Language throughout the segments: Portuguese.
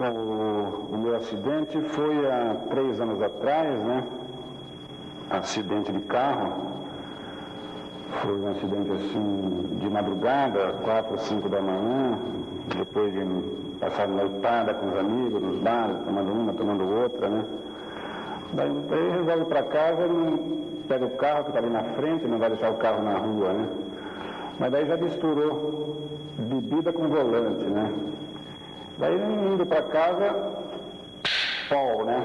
Bom, o meu acidente foi há 3 anos atrás, né? Acidente de carro. Foi um acidente assim de madrugada, 4 ou 5 da manhã, depois de passar noitada com os amigos, nos bares, tomando uma, tomando outra, né? Daí resolve ir para casa, pega o carro que está ali na frente, não vai deixar o carro na rua, né? Mas daí já misturou bebida com volante, né? Daí indo para casa, pau, né?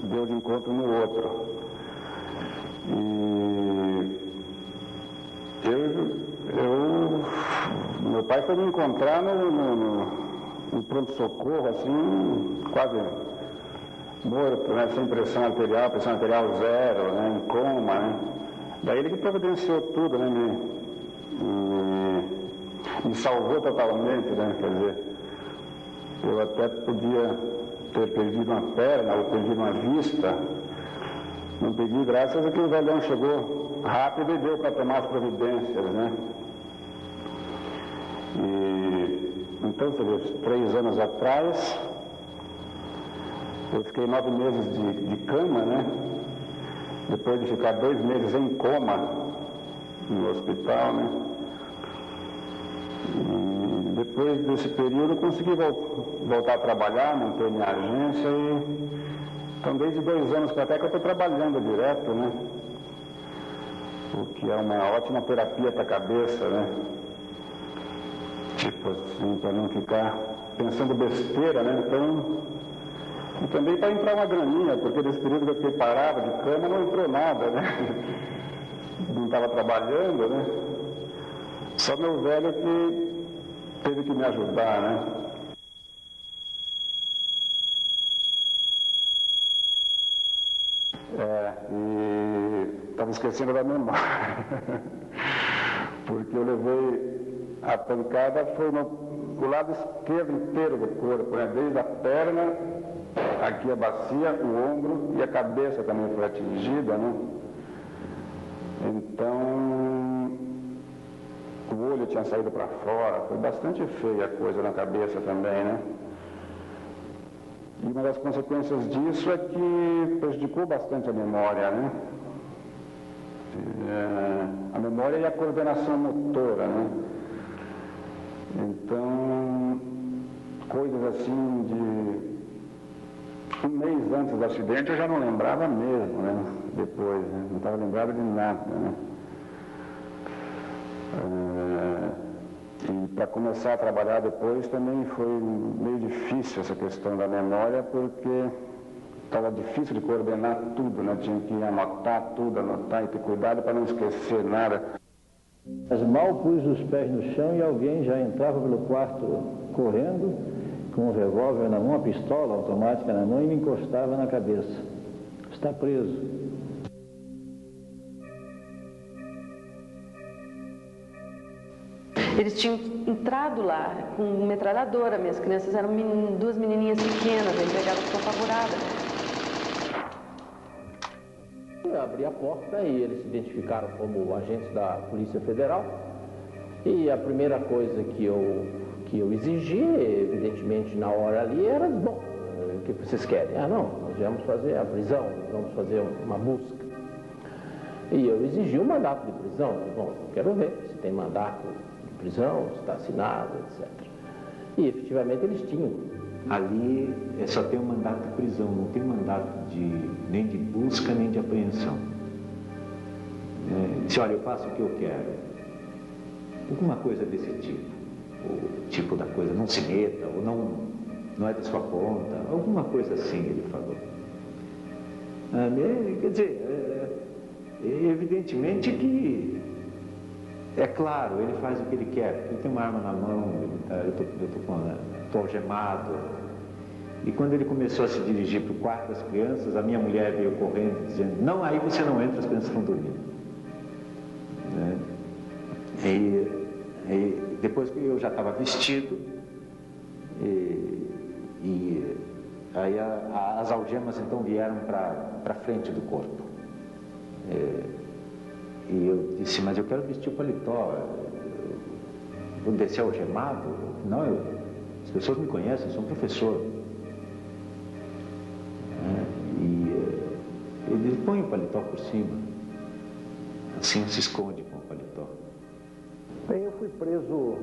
Deu de encontro no outro. Meu pai foi me encontrar no pronto-socorro, assim, quase morto, né? Sem pressão arterial 0, né? Em coma, né? Daí ele que providenciou tudo, né? Me salvou totalmente, né? Quer dizer, eu até podia ter perdido uma perna ou perdido uma vista. Não perdi, graças a que o velhão chegou rápido e deu para tomar as providências, né? Então, você vê, 3 anos atrás, eu fiquei 9 meses de cama, né? Depois de ficar 2 meses em coma no hospital, né? E depois desse período eu consegui voltar a trabalhar, manter minha agência então desde 2 anos para cá que eu estou trabalhando direto, né? O que é uma ótima terapia para a cabeça, né? Tipo assim, para não ficar pensando besteira, né? Então, e também para entrar uma graninha, porque nesse período que eu fiquei parado de cama não entrou nada, né? Não estava trabalhando, né? Só meu velho que teve que me ajudar, né? E estava esquecendo da memória. Porque eu levei a pancada, foi no lado esquerdo inteiro do corpo, né? Desde a perna, aqui a bacia, o ombro e a cabeça também foi atingida, né? Então, o olho tinha saído para fora, foi bastante feia a coisa na cabeça também, né? E uma das consequências disso é que prejudicou bastante a memória, né? A memória e a coordenação motora, né? Então, coisas assim de 1 mês antes do acidente eu já não lembrava mesmo, né? Depois, né? Não estava lembrado de nada, né? E para começar a trabalhar depois também foi meio difícil essa questão da memória, porque estava difícil de coordenar tudo, né? Tinha que anotar tudo, anotar e ter cuidado para não esquecer nada. Mas mal pus os pés no chão e alguém já entrava pelo quarto correndo, com um revólver na mão, uma pistola automática na mão e me encostava na cabeça. Está preso. Eles tinham entrado lá com metralhadora, minhas crianças eram 2 menininhas pequenas, a empregada ficou apavorada. Eu abri a porta e eles se identificaram como agentes da Polícia Federal. E a primeira coisa que eu exigi, evidentemente na hora ali, era, bom, o que vocês querem? Ah, não, nós viemos fazer a prisão, vamos fazer uma busca. E eu exigi um mandato de prisão. Bom, quero ver se tem mandato de prisão, se está assinado, etc. E efetivamente eles tinham. Ali só tem um mandato de prisão, não tem mandato nem de busca, nem de apreensão. Disse, olha, eu faço o que eu quero. Alguma coisa desse tipo. O tipo da coisa, não se meta, ou não é da sua conta, alguma coisa assim, ele falou. Quer dizer, evidentemente que, é claro, ele faz o que ele quer, ele tem uma arma na mão, eu estou algemado. E quando ele começou a se dirigir para o quarto das crianças, a minha mulher veio correndo, dizendo, não, aí você não entra, as crianças estão dormindo. E depois que eu já estava vestido, aí as algemas então vieram para frente do corpo. E eu disse, mas eu quero vestir o paletó, vou descer algemado? Não, As pessoas me conhecem, eu sou um professor. E ele põe o paletó por cima. Assim se esconde com o paletó. Bem, eu fui preso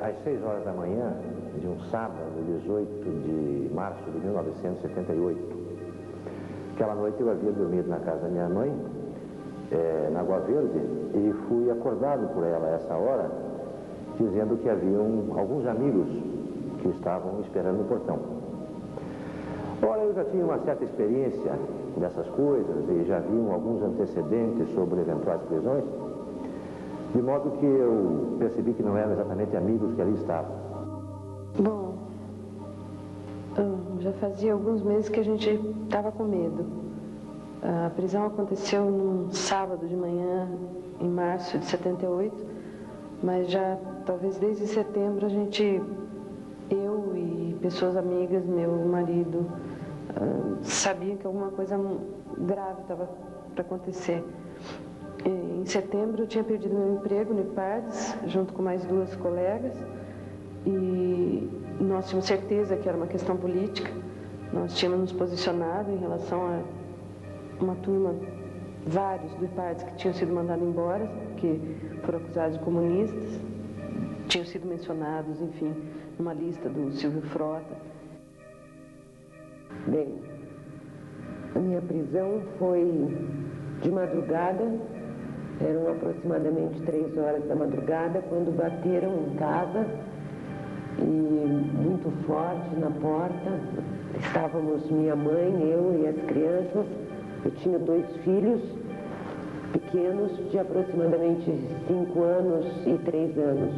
às 6 horas da manhã de um sábado, 18 de março de 1978. Aquela noite eu havia dormido na casa da minha mãe, na Água Verde, e fui acordado por ela a essa hora, dizendo que haviam alguns amigos que estavam esperando no portão. Ora, eu já tinha uma certa experiência dessas coisas e já haviam alguns antecedentes sobre eventuais prisões, de modo que eu percebi que não eram exatamente amigos que ali estavam. Bom, já fazia alguns meses que a gente estava com medo. A prisão aconteceu num sábado de manhã, em março de 78, mas já, talvez desde setembro, eu e pessoas amigas, meu marido, sabiam que alguma coisa grave estava para acontecer. Em setembro eu tinha perdido meu emprego no IPARDES, junto com mais 2 colegas, e nós tínhamos certeza que era uma questão política. Nós tínhamos nos posicionado em relação a uma turma, vários do IPARDES que tinham sido mandados embora, que foram acusados de comunistas, tinham sido mencionados, enfim, numa lista do Silvio Frota. Bem, a minha prisão foi de madrugada, eram aproximadamente 3 horas da madrugada, quando bateram em casa e muito forte na porta. Estávamos minha mãe, eu e as crianças. Eu tinha 2 filhos pequenos de aproximadamente 5 anos e 3 anos.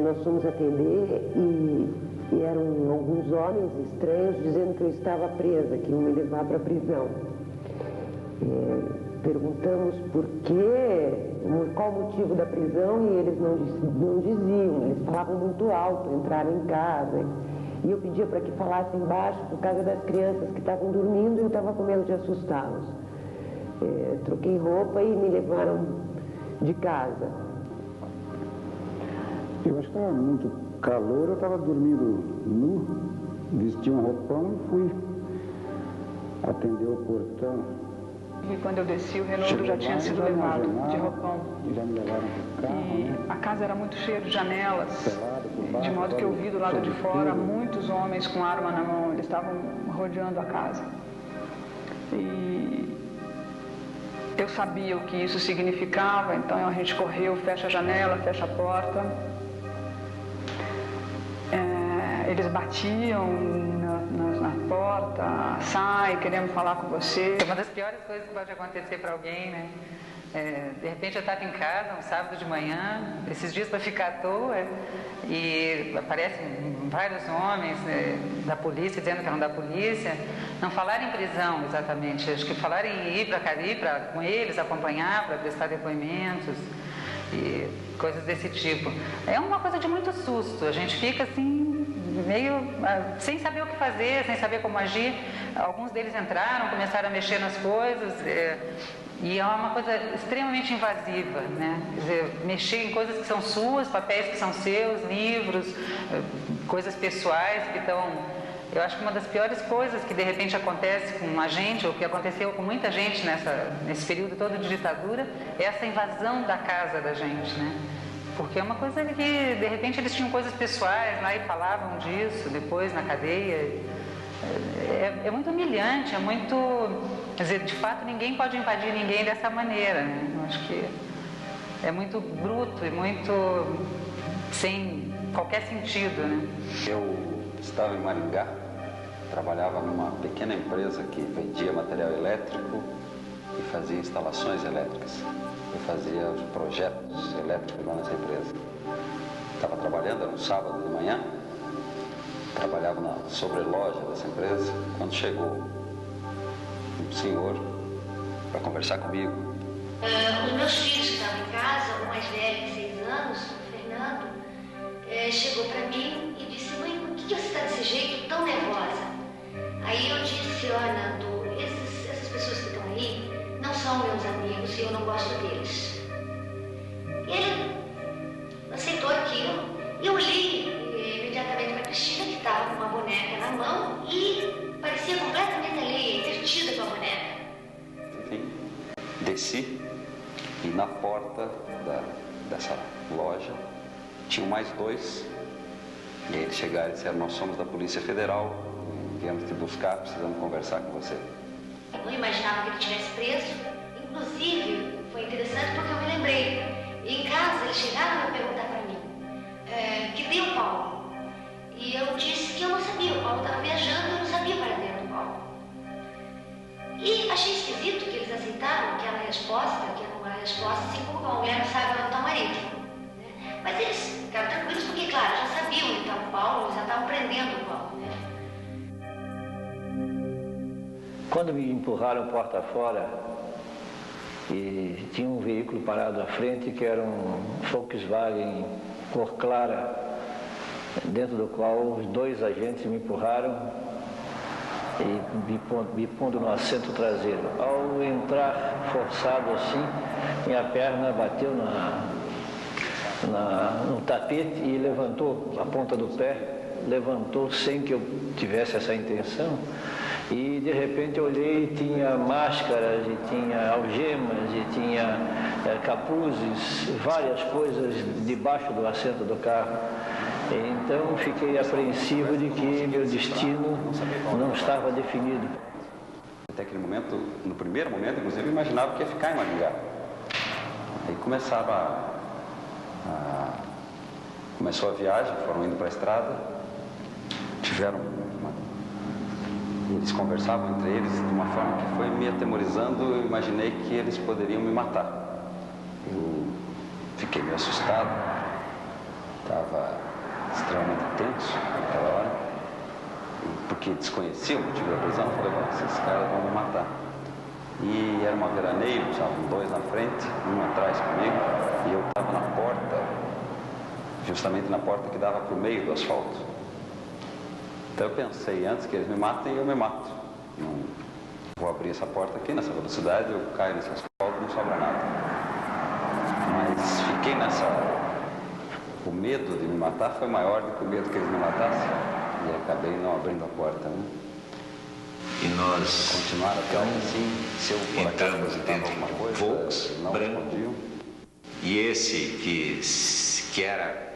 Nós fomos atender e eram alguns homens estranhos dizendo que eu estava presa, que iam me levar para a prisão. Perguntamos qual o motivo da prisão, e eles não diziam, eles falavam muito alto, entraram em casa. E eu pedia para que falassem baixo por causa das crianças que estavam dormindo e eu estava com medo de assustá-los. Troquei roupa e me levaram de casa. Eu acho que estava muito calor, eu estava dormindo nu, vesti um roupão e fui atender o portão. E quando eu desci, o Renaldo já tinha sido levado de roupão. Já me levaram para o carro, E a casa era muito cheia de janelas, de modo que eu vi do lado de fora muitos homens com arma na mão. Eles estavam rodeando a casa. E eu sabia o que isso significava, então a gente correu, fecha a janela, fecha a porta. Eles batiam na porta, sai, queremos falar com você. É uma das piores coisas que pode acontecer para alguém, né? De repente eu estava em casa, um sábado de manhã, esses dias para ficar à toa, e aparecem vários homens da polícia, dizendo que eram da polícia, não falaram em prisão exatamente, acho que falaram em ir para Caribe, com eles, acompanhar, para prestar depoimentos e coisas desse tipo. É uma coisa de muito susto, a gente fica assim, meio sem saber o que fazer, sem saber como agir. Alguns deles entraram, começaram a mexer nas coisas, e é uma coisa extremamente invasiva, né? Quer dizer, mexer em coisas que são suas, papéis que são seus, livros, coisas pessoais que estão... Eu acho que uma das piores coisas que de repente acontece com a gente, ou que aconteceu com muita gente nesse período todo de ditadura, é essa invasão da casa da gente, né? Porque é uma coisa que, de repente, eles tinham coisas pessoais lá e falavam disso depois na cadeia. É muito humilhante, é muito... Quer dizer, de fato, ninguém pode invadir ninguém dessa maneira, né? Eu acho que é muito bruto e muito sem qualquer sentido, né? Eu estava em Maringá, trabalhava numa pequena empresa que vendia material elétrico e fazia instalações elétricas. Eu fazia os projetos elétricos lá nessa empresa. Estava trabalhando, era um sábado de manhã, trabalhava na sobreloja dessa empresa, quando chegou um senhor para conversar comigo. Os meus filhos que estavam em casa, o mais velho de 6 anos, o Fernando, chegou para mim e disse: mãe, por que você está desse jeito, tão nervosa? Aí eu disse: olha, Nando, essas pessoas que estão aí não são meus amigos e eu não gosto deles. E ele aceitou aquilo. E eu li imediatamente para desci e na porta dessa loja tinham mais dois. E aí eles chegaram e disseram: nós somos da Polícia Federal, viemos te buscar, precisamos conversar com você. Eu não imaginava que ele estivesse preso. Inclusive, foi interessante porque eu me lembrei. Em casa, eles chegaram a perguntar para mim: que deu o Paulo? E eu disse que eu não sabia. O Paulo estava viajando, eu não sabia o paradeiro do Paulo. E achei esquisito que eles aceitaram aquela resposta, que era uma resposta assim como a mulher não sabe onde está o marido. Né? Mas eles ficaram tranquilos porque, claro, já sabiam onde estava o Paulo, já estavam prendendo o Paulo. Né? Quando me empurraram porta fora e tinha um veículo parado à frente que era um Volkswagen cor clara, dentro do qual os dois agentes me empurraram e me pondo no assento traseiro. Ao entrar forçado assim, minha perna bateu no tapete e levantou a ponta do pé, levantou sem que eu tivesse essa intenção. E de repente eu olhei e tinha máscaras, e tinha algemas, e tinha capuzes, várias coisas debaixo do assento do carro. Então fiquei apreensivo de que meu destino não estava definido. Até aquele momento, no primeiro momento, inclusive, eu imaginava que ia ficar em Maringá. Aí começou a viagem, foram indo para a estrada, eles conversavam entre eles de uma forma que foi me atemorizando. Eu imaginei que eles poderiam me matar. Eu fiquei meio assustado, estava extremamente tenso naquela hora, porque desconhecia o motivo da prisão. Eu falei: bom, esses caras vão me matar. E era uma veraneio, estavam dois na frente, um atrás comigo, e eu estava na porta, justamente na porta que dava para o meio do asfalto. Então eu pensei: antes que eles me matem, eu me mato. Não vou abrir essa porta aqui nessa velocidade, eu caio nesse asfalto, não sobra nada. Mas fiquei o medo de me matar foi maior do que o medo que eles me matassem, e acabei não abrindo a porta, né? E nós continuaram até assim, se eu por acaso apresentava alguma coisa, Volks, não branco, respondiam. E esse que era,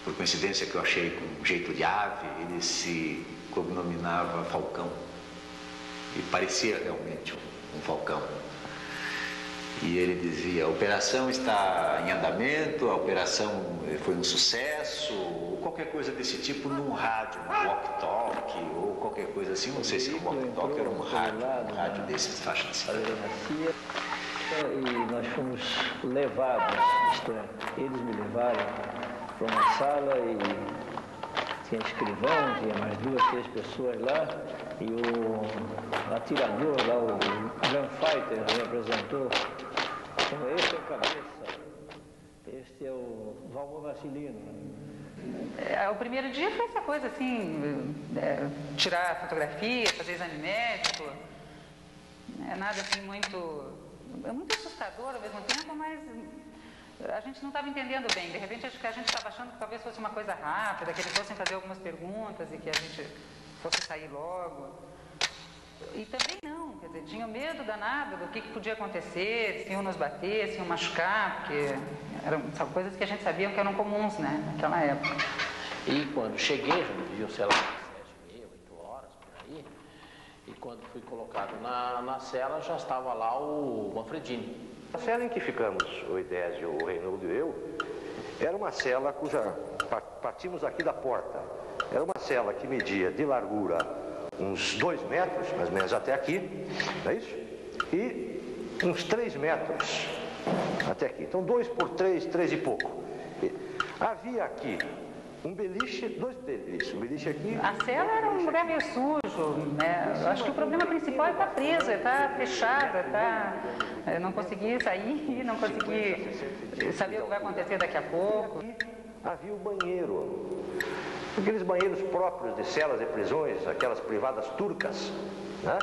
por coincidência que eu achei com jeito de ave, ele se cognominava Falcão, e parecia realmente um falcão. E ele dizia: a operação está em andamento, a operação foi um sucesso, ou qualquer coisa desse tipo, num rádio, um walk-talk, ou qualquer coisa assim. Não sei se era um walk-talk, era um rádio desses de faixa de cidade. E nós fomos levados, isto é, eles me levaram para uma sala e tinha escrivão, tinha mais 2, 3 pessoas lá, e o atirador lá, o gunfighter, me apresentou: esse é o cabeça, este é o Valmor Vassilino. O primeiro dia foi essa coisa assim, tirar fotografia, fazer exame médico, nada assim muito assustador ao mesmo tempo, mas a gente não estava entendendo bem. De repente acho que a gente estava achando que talvez fosse uma coisa rápida, que eles fossem fazer algumas perguntas e que a gente fosse sair logo. E também não, quer dizer, tinha medo danado do que podia acontecer, se iam nos bater, se iam machucar, porque são coisas que a gente sabia que eram comuns, né, naquela época. E quando cheguei, já deviam, sei lá, 7h30, 8 horas, por aí, e quando fui colocado na cela, já estava lá o Manfredini. A cela em que ficamos, o Idésio, o Reinaldo e eu, era uma cela partimos aqui da porta, era uma cela que media de largura uns 2 metros, mais ou menos até aqui, não é isso? E uns 3 metros até aqui. Então 2 por 3, 3 e pouco. Havia aqui um beliche, 2 beliches, um beliche aqui. A cela era um lugar meio sujo, né? Eu acho que o problema principal é estar preso, é estar fechado, não conseguir sair, não conseguir saber o que vai acontecer daqui a pouco. Havia o banheiro. Aqueles banheiros próprios de celas e prisões, aquelas privadas turcas, né?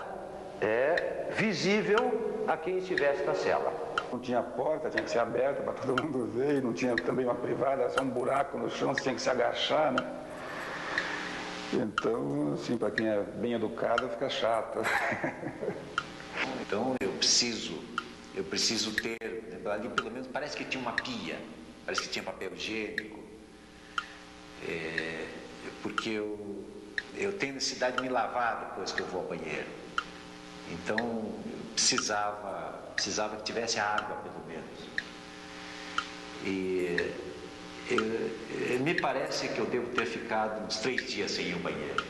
É visível a quem estivesse na cela. Não tinha porta, tinha que ser aberta para todo mundo ver, e não tinha também uma privada, era só um buraco no chão, você tinha que se agachar, né? Então, assim, para quem é bem educado, fica chato. Então eu preciso eu preciso ter, ali pelo menos parece que tinha uma pia, parece que tinha papel higiênico, porque eu tenho necessidade de me lavar depois que eu vou ao banheiro. Então, eu precisava que tivesse água, pelo menos. E me parece que eu devo ter ficado uns 3 dias sem ir ao banheiro.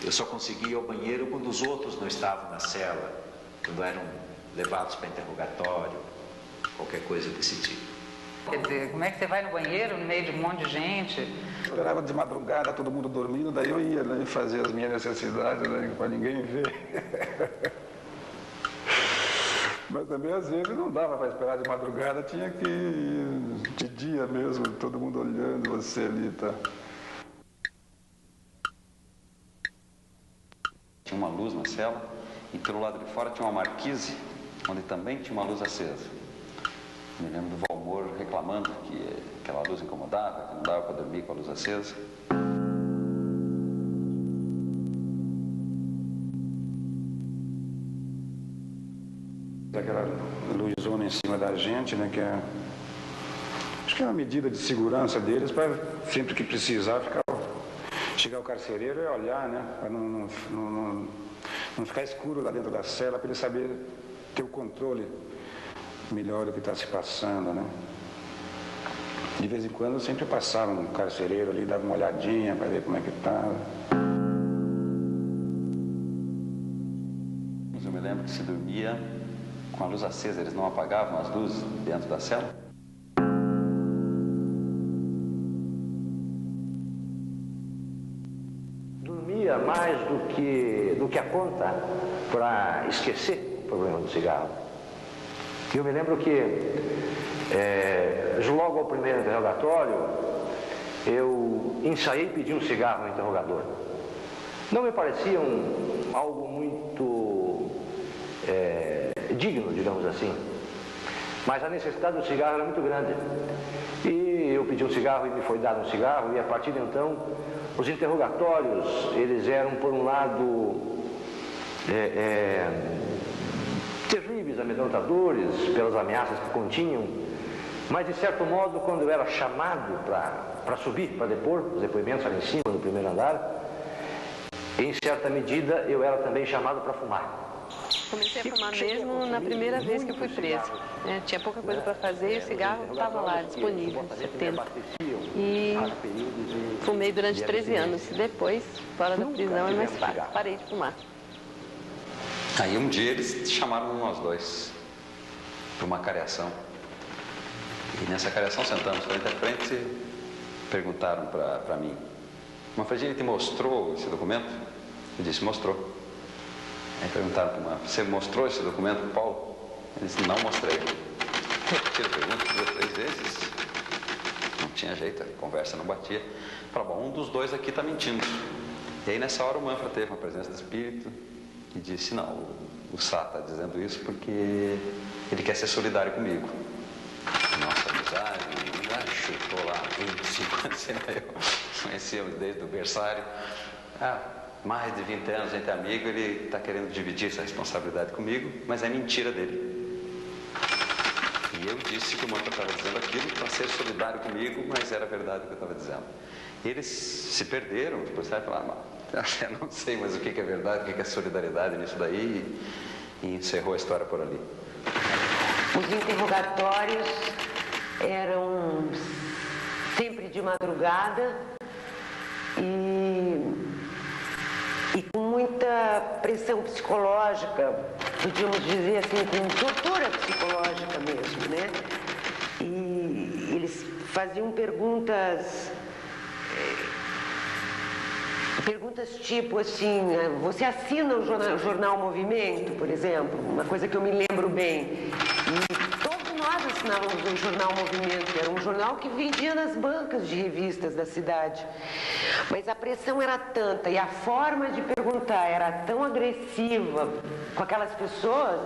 Eu só consegui ir ao banheiro quando os outros não estavam na cela, quando eram levados para interrogatório, qualquer coisa desse tipo. Quer dizer, como é que você vai no banheiro no meio de um monte de gente? Eu esperava de madrugada, todo mundo dormindo, daí eu ia, né, fazer as minhas necessidades, né, para ninguém ver. Mas também às vezes não dava para esperar de madrugada, tinha que ir de dia mesmo, todo mundo olhando você ali, tá? Tinha uma luz na cela e pelo lado de fora tinha uma marquise, onde também tinha uma luz acesa. Me lembro do Valmor reclamando que aquela luz incomodava, que não dava para dormir com a luz acesa. Aquela luzona em cima da gente, né, que acho que é uma medida de segurança deles para sempre que precisar chegar o carcereiro e olhar, né, para não ficar escuro lá dentro da cela, para ele saber ter o controle melhor do que está se passando, né. De vez em quando sempre passava um carcereiro ali, dava uma olhadinha para ver como é que estava. Mas eu me lembro que se dormia com a luz acesa, eles não apagavam as luzes dentro da cela? Dormia mais do que a conta para esquecer o problema do cigarro. Eu me lembro que logo ao primeiro interrogatório eu ensaiei pedir um cigarro ao interrogador. Não me parecia algo muito digno, digamos assim, mas a necessidade do cigarro era muito grande. E eu pedi um cigarro e me foi dado um cigarro, e a partir de então os interrogatórios, eles eram por um lado terríveis, amedrontadores pelas ameaças que continham, mas de certo modo quando eu era chamado para subir, para depor, os depoimentos ali em cima, no primeiro andar, em certa medida eu era também chamado para fumar. Comecei a fumar mesmo na primeira vez que eu fui presa. Tinha pouca coisa para fazer e o cigarro estava lá, disponível, 70. E fumei durante 13 anos. Depois, fora da prisão, é mais fácil. Parei de fumar. Aí um dia eles chamaram nós dois para uma cariação. E nessa cariação sentamos frente a frente e perguntaram para mim: Manfredini, ele te mostrou esse documento? Eu disse: mostrou. Aí perguntaram para o Manfred: você mostrou esse documento para o Paulo? Ele disse: não mostrei. Repetiram a pergunta 2, 3 vezes. Não tinha jeito, a conversa não batia. Falaram: bom, um dos dois aqui está mentindo. E aí nessa hora o Manfred teve uma presença de espírito e disse: não, o Sá está dizendo isso porque ele quer ser solidário comigo. Nossa amizade, chutou lá 25 anos, eu conhecíamos desde o berçário. Mais de 20 anos, a gente é amigo, ele está querendo dividir essa responsabilidade comigo, mas é mentira dele. E eu disse que o Manfred estava dizendo aquilo para ser solidário comigo, mas era verdade o que eu estava dizendo. E eles se perderam, depois falaram: eu não sei mais o que é verdade, o que é solidariedade nisso daí, e encerrou a história por ali. Os interrogatórios eram sempre de madrugada e com muita pressão psicológica, podíamos dizer assim, com tortura psicológica mesmo, né? E eles faziam perguntas tipo assim: você assina o jornal Movimento, por exemplo, uma coisa que eu me lembro bem. E todos nós assinávamos o jornal Movimento, que era um jornal que vendia nas bancas de revistas da cidade. Mas a pressão era tanta e a forma de perguntar era tão agressiva com aquelas pessoas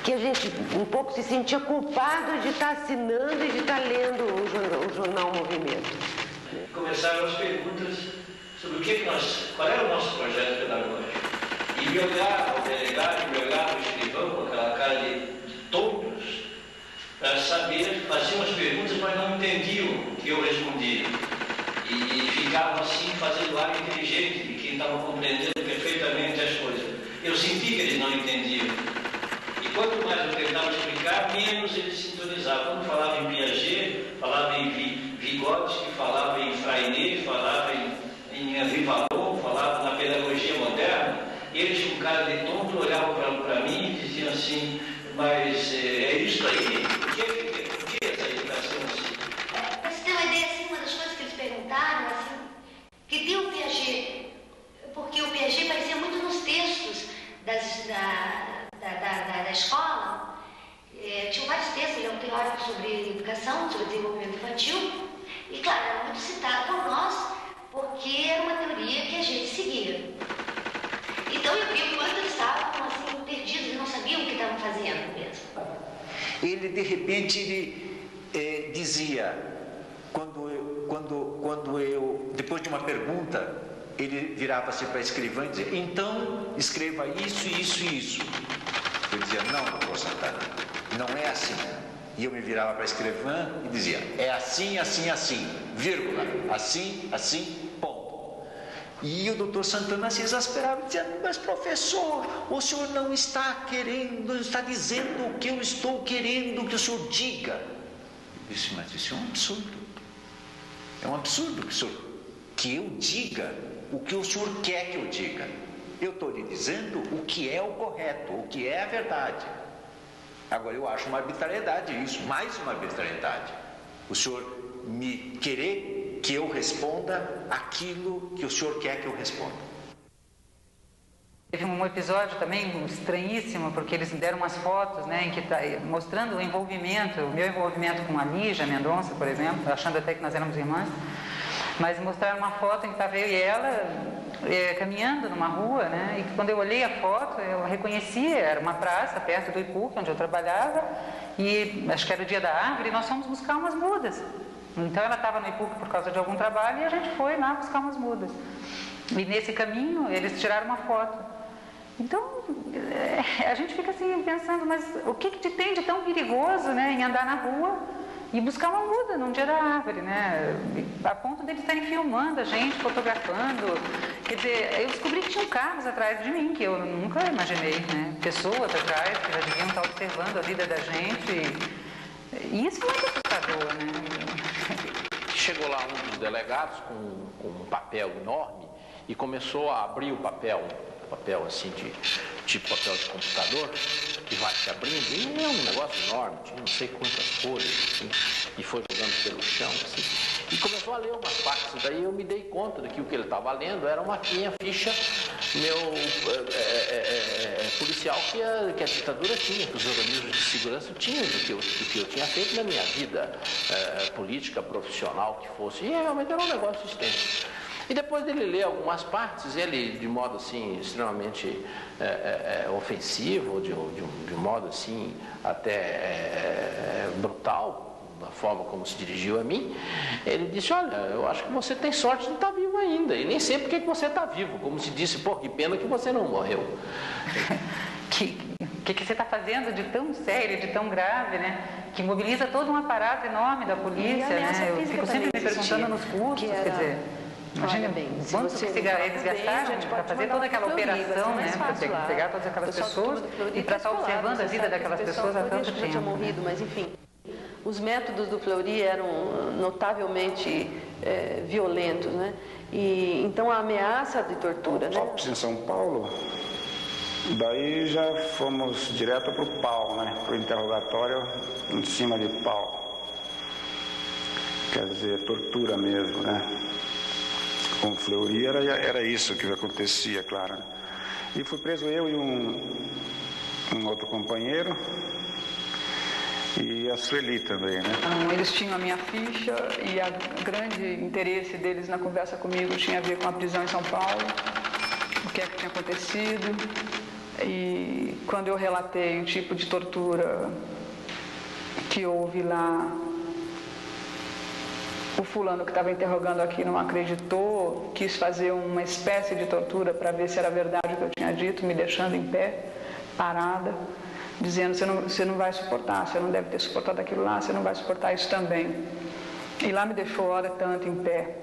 que a gente um pouco se sentia culpado de estar assinando e de estar lendo o jornal Movimento. Começaram as perguntas sobre qual era o nosso projeto pedagógico. E me olhava o delegado, me olhava o escrivão com aquela cara de saber, faziam as perguntas, mas não entendiam o que eu respondia. E ficavam assim, fazendo ar inteligente, de quem estava compreendendo perfeitamente as coisas. Eu senti que eles não entendiam. E quanto mais eu tentava explicar, menos eles sintonizavam. Quando falava em Piaget, falava em Vygotsky, falava em Freinet, falava em Henri Vallon, falava na pedagogia moderna, eles com cara de tonto olhavam para mim e diziam assim, mas é isso aí? Por que essa educação assim? Para você ter uma ideia, assim, uma das coisas que eles perguntaram, assim, que deu o Piaget, porque o Piaget aparecia muito nos textos da escola. Tinha vários textos, ele é um teórico sobre educação, sobre desenvolvimento infantil, e claro, era muito citado por nós, porque era uma teoria que a gente seguia. Então eu vi o quanto eles estavam assim, perdidos e não sabiam o que estavam fazendo mesmo. Ele, de repente, ele dizia, quando eu, depois de uma pergunta, ele virava-se para a escrivã e dizia, então escreva isso, isso e isso. Eu dizia, não, doutor Santana, não é assim. E eu me virava para a escrivã e dizia, é assim, assim, assim, vírgula, assim, assim, ponto. E o doutor Santana se exasperava, dizendo, mas professor, o senhor não está querendo, não está dizendo o que eu estou querendo que o senhor diga. Eu disse, mas isso é um absurdo. É um absurdo que eu diga o que o senhor quer que eu diga. Eu estou lhe dizendo o que é o correto, o que é a verdade. Agora, eu acho uma arbitrariedade isso, mais uma arbitrariedade. O senhor me querer que eu responda aquilo que o senhor quer que eu responda. Teve um episódio também estranhíssimo, porque eles me deram umas fotos, né, em que mostrando o envolvimento, o meu envolvimento com a Lígia Mendonça, por exemplo, achando até que nós éramos irmãs, mas mostraram uma foto em que estava eu e ela caminhando numa rua, né, e quando eu olhei a foto, eu reconhecia, era uma praça perto do IPUC, onde eu trabalhava, e acho que era o dia da árvore, e nós fomos buscar umas mudas. Então ela estava no IPUC por causa de algum trabalho, e a gente foi lá buscar umas mudas. E nesse caminho, eles tiraram uma foto. Então, a gente fica assim pensando, mas o que tem de tão perigoso, né, em andar na rua e buscar uma muda num dia da árvore, né? A ponto deles estarem filmando a gente, fotografando. Quer dizer, eu descobri que tinham carros atrás de mim, que eu nunca imaginei, né? Pessoas atrás que já deviam estar observando a vida da gente. E isso é muito assustador, né? Chegou lá um dos delegados com um papel enorme e começou a abrir o papel assim, tipo papel de computador, que vai se abrindo, e é um negócio enorme, tinha não sei quantas folhas, assim, e foi jogando pelo chão, assim, e começou a ler umas partes, daí eu me dei conta de que o que ele estava lendo era uma minha ficha, policial que a ditadura tinha, que os organismos de segurança tinham do que eu tinha feito na minha vida política, profissional, que fosse, e realmente era um negócio extenso. E depois dele ler algumas partes, ele, de modo assim, extremamente ofensivo, de um modo assim, até brutal, da forma como se dirigiu a mim, ele disse, olha, eu acho que você tem sorte de estar vivo ainda, e nem sei por que você está vivo, como se disse, pô, que pena que você não morreu. O que você está fazendo de tão sério, de tão grave, né? Que mobiliza todo um aparato enorme da polícia, né? Eu fico sempre me perguntando nos cursos, quer dizer... Imagina bem, quanto que eles gastaram para fazer toda aquela operação, né, para pegar todas aquelas pessoas e para estar observando a vida daquelas pessoas há tanto tempo. Tinha morrido, mas enfim, os métodos do Fleury eram notavelmente violentos, né? E então a ameaça de tortura, né? Em São Paulo, daí já fomos direto para o pau, né? Para o interrogatório em cima de pau. Quer dizer, tortura mesmo, né? Com o Fleury era isso que acontecia, claro. E fui preso eu e um outro companheiro e a Sueli também, né? Eles tinham a minha ficha e o grande interesse deles na conversa comigo tinha a ver com a prisão em São Paulo, o que é que tinha acontecido. E quando eu relatei o tipo de tortura que houve lá, o fulano que estava interrogando aqui não acreditou, quis fazer uma espécie de tortura para ver se era verdade o que eu tinha dito, me deixando em pé, parada, dizendo: você não vai suportar, você não deve ter suportado aquilo lá, você não vai suportar isso também. E lá me deixou hora tanto em pé,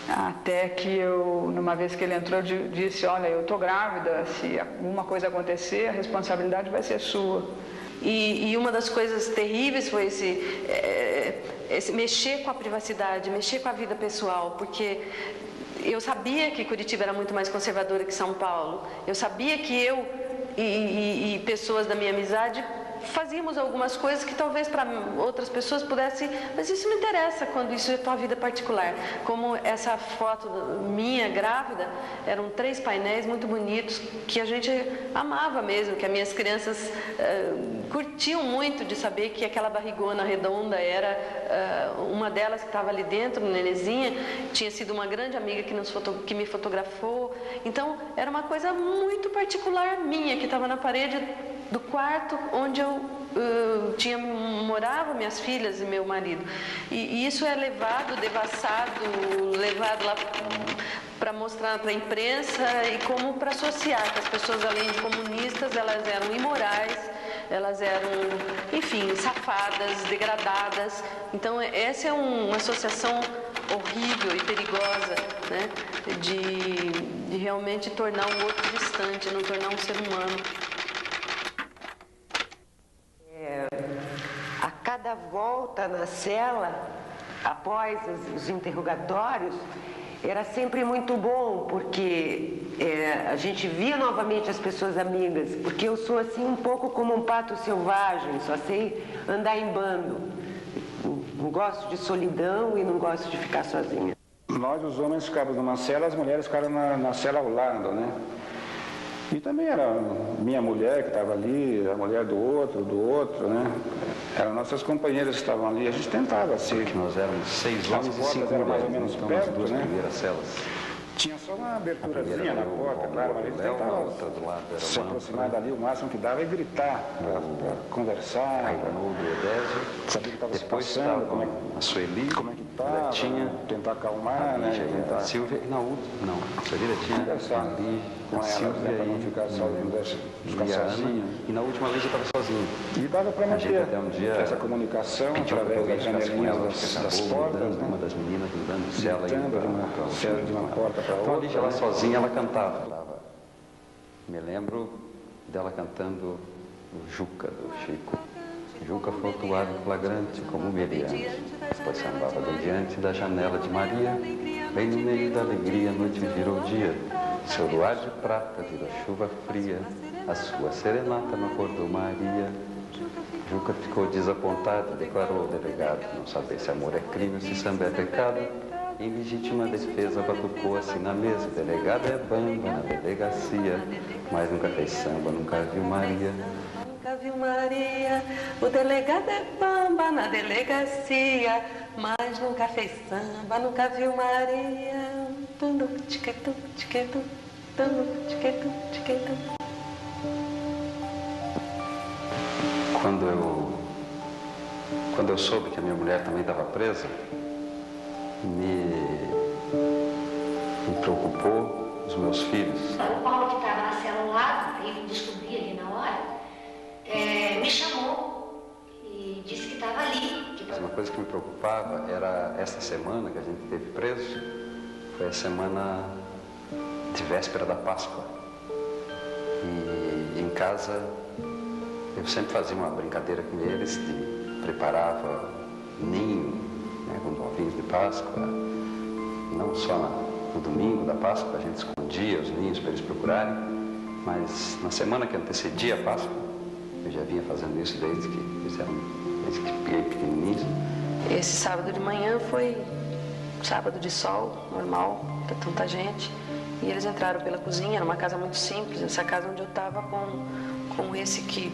até que eu, numa vez que ele entrou, disse: olha, eu estou grávida, se alguma coisa acontecer, a responsabilidade vai ser sua. E uma das coisas terríveis foi esse mexer com a privacidade, mexer com a vida pessoal, porque eu sabia que Curitiba era muito mais conservadora que São Paulo. Eu sabia que eu e pessoas da minha amizade fazíamos algumas coisas que talvez para outras pessoas pudessem, mas isso não interessa quando isso é tua vida particular. Como essa foto minha grávida, eram 3 painéis muito bonitos que a gente amava mesmo, que as minhas crianças curtiam muito de saber que aquela barrigona redonda era uma delas que estava ali dentro, nenezinha, tinha sido uma grande amiga que me fotografou. Então era uma coisa muito particular minha que estava na parede do quarto onde eu morava, minhas filhas e meu marido. E isso é levado, devassado, levado lá para mostrar para a imprensa e como para associar que as pessoas, além de comunistas, elas eram imorais, elas eram, enfim, safadas, degradadas. Então essa é uma associação horrível e perigosa, né, de realmente tornar o outro distante, não tornar um ser humano. A cada volta na cela, após os interrogatórios, era sempre muito bom, porque a gente via novamente as pessoas amigas, porque eu sou assim um pouco como um pato selvagem, só sei andar em bando. Não gosto de solidão e não gosto de ficar sozinha. Nós, os homens, ficávamos numa cela, as mulheres ficaram na cela ao lado, né? E também era minha mulher que estava ali, a mulher do outro, né? Eram nossas companheiras que estavam ali. A gente tentava ser. Nós éramos 6 homens e 5 mulheres, mais ou menos então perto, as 2 né? primeiras celas. Tinha só uma aberturazinha na porta, claro, mas a gente tentava se aproximar dali, o máximo que dava é gritar, para conversar, saber o que estava se passando, como é a Sueli, como é que estava, tentar acalmar, né? A Silvia e na outra, não, a Sueli tinha conversar com ela, para não ficar sozinho. E na última vez eu estava sozinho. E dava para manter essa comunicação através das janelinhas das portas, né? Uma das meninas mudando de cela de uma porta para então, outra. ali, ela sozinha, ela cantava. Me lembro dela cantando o Juca, do Chico. Juca flutuava em flagrante, como meliante, pois sambava diante da janela de Maria. Bem no meio da alegria, a noite virou dia. Seu luar de prata virou chuva fria. A sua serenata não acordou Maria. Juca ficou desapontado e declarou ao delegado não saber se amor é crime ou se samba é pecado. Em legítima defesa batucou assim na mesa: delegado é bamba na delegacia, mas nunca fez samba, nunca viu Maria. Nunca viu Maria, o delegado é bamba na delegacia, mas nunca fez samba, nunca viu Maria. Tundu, tiquetu, tiquetu, tundu, tiquetu, tiquetu. Quando eu soube que a minha mulher também estava presa, me preocupou os meus filhos. O Paulo, que estava na cela ao lado, ele descobriu ali na hora, me chamou e disse que estava ali. Mas uma coisa que me preocupava era essa semana que a gente esteve preso, foi a semana de véspera da Páscoa. E em casa eu sempre fazia uma brincadeira com eles, preparava ninho, né, com ovinhos de Páscoa, não só no domingo da Páscoa, a gente escondia os ninhos para eles procurarem, mas na semana que antecedia a Páscoa, eu já vinha fazendo isso desde que peguei pequenininhos. Esse sábado de manhã foi sábado de sol, normal, tanta gente, e eles entraram pela cozinha, era uma casa muito simples, essa casa onde eu estava com esse que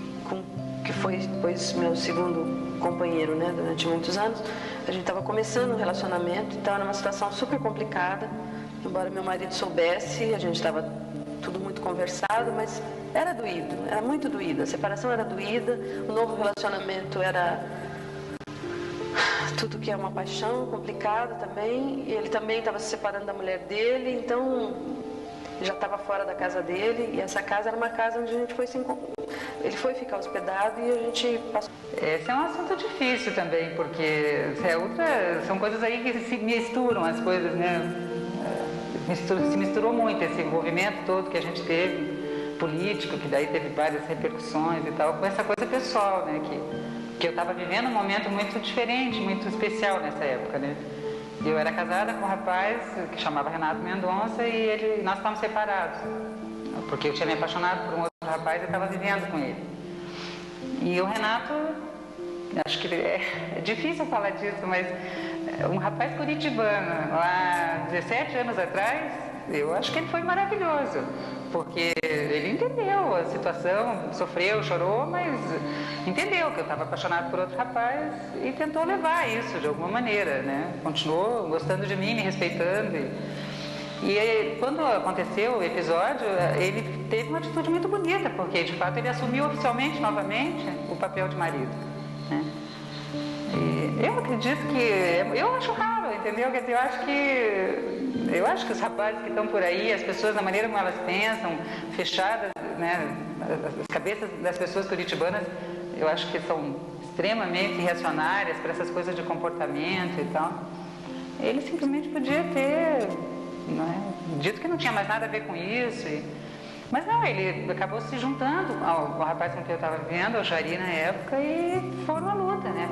foi depois meu segundo companheiro, né, durante muitos anos. A gente estava começando um relacionamento, então era uma situação super complicada, embora meu marido soubesse, a gente estava tudo muito conversado, mas era doído, era muito doído, a separação era doída, o novo relacionamento era tudo que é uma paixão, complicado também, e ele também estava se separando da mulher dele, então já estava fora da casa dele, e essa casa era uma casa onde a gente foi se ele foi ficar hospedado e a gente passou. Esse é um assunto difícil também, porque são coisas aí que se misturam as coisas, né? Se misturou muito esse envolvimento todo que a gente teve, político, que daí teve várias repercussões e tal, com essa coisa pessoal, né? Que eu estava vivendo um momento muito diferente, muito especial nessa época, né? Eu era casada com um rapaz que chamava Renato Mendonça e nós estávamos separados, porque eu tinha me apaixonado por um outro rapaz e estava vivendo com ele. E o Renato, acho que é difícil falar disso, mas um rapaz curitibano, lá 17 anos atrás, eu acho que ele foi maravilhoso, porque ele entendeu a situação, sofreu, chorou, mas entendeu que eu estava apaixonado por outro rapaz e tentou levar isso de alguma maneira, né? Continuou gostando de mim, me respeitando. E quando aconteceu o episódio, ele teve uma atitude muito bonita, porque de fato ele assumiu oficialmente, novamente, o papel de marido, né? E eu acredito que... Eu acho raro, entendeu? Quer dizer, eu acho que os rapazes que estão por aí, as pessoas, da maneira como elas pensam, fechadas, né? As cabeças das pessoas curitibanas, eu acho que são extremamente reacionárias para essas coisas de comportamento e tal. Ele simplesmente podia ter, né, dito que não tinha mais nada a ver com isso. Mas não, ele acabou se juntando ao rapaz com quem eu estava vivendo, ao Jari na época, e foram à luta, né?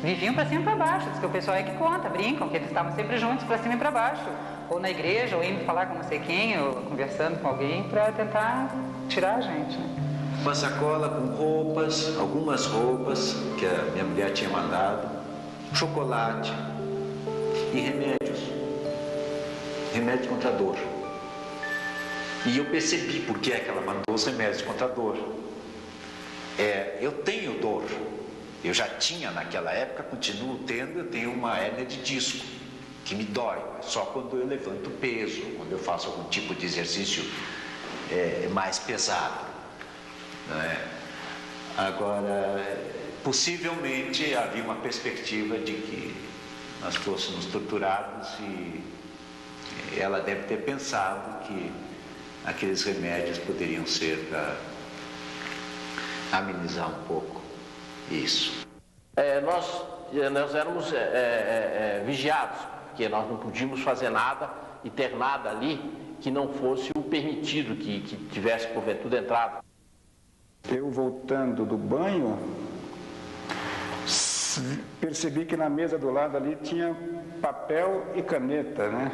Viviam para cima e para baixo, diz que o pessoal é que conta, brincam, que eles estavam sempre juntos para cima e para baixo, ou na igreja, ou indo falar com não sei quem, ou conversando com alguém para tentar tirar a gente, né? Uma sacola com roupas, algumas roupas que a minha mulher tinha mandado, chocolate e remédios contra a dor. E eu percebi por que é que ela mandou os remédios contra a dor. Eu tenho dor. Eu já tinha naquela época, continuo tendo, eu tenho uma hérnia de disco, que me dói, só quando eu levanto peso, quando eu faço algum tipo de exercício mais pesado, não é? Agora, possivelmente havia uma perspectiva de que nós fôssemos torturados e ela deve ter pensado que aqueles remédios poderiam ser para amenizar um pouco isso. Nós éramos vigiados, porque nós não podíamos fazer nada e ter nada ali que não fosse o permitido, que tivesse porventura entrado. Eu voltando do banho, percebi que na mesa do lado ali tinha papel e caneta, né?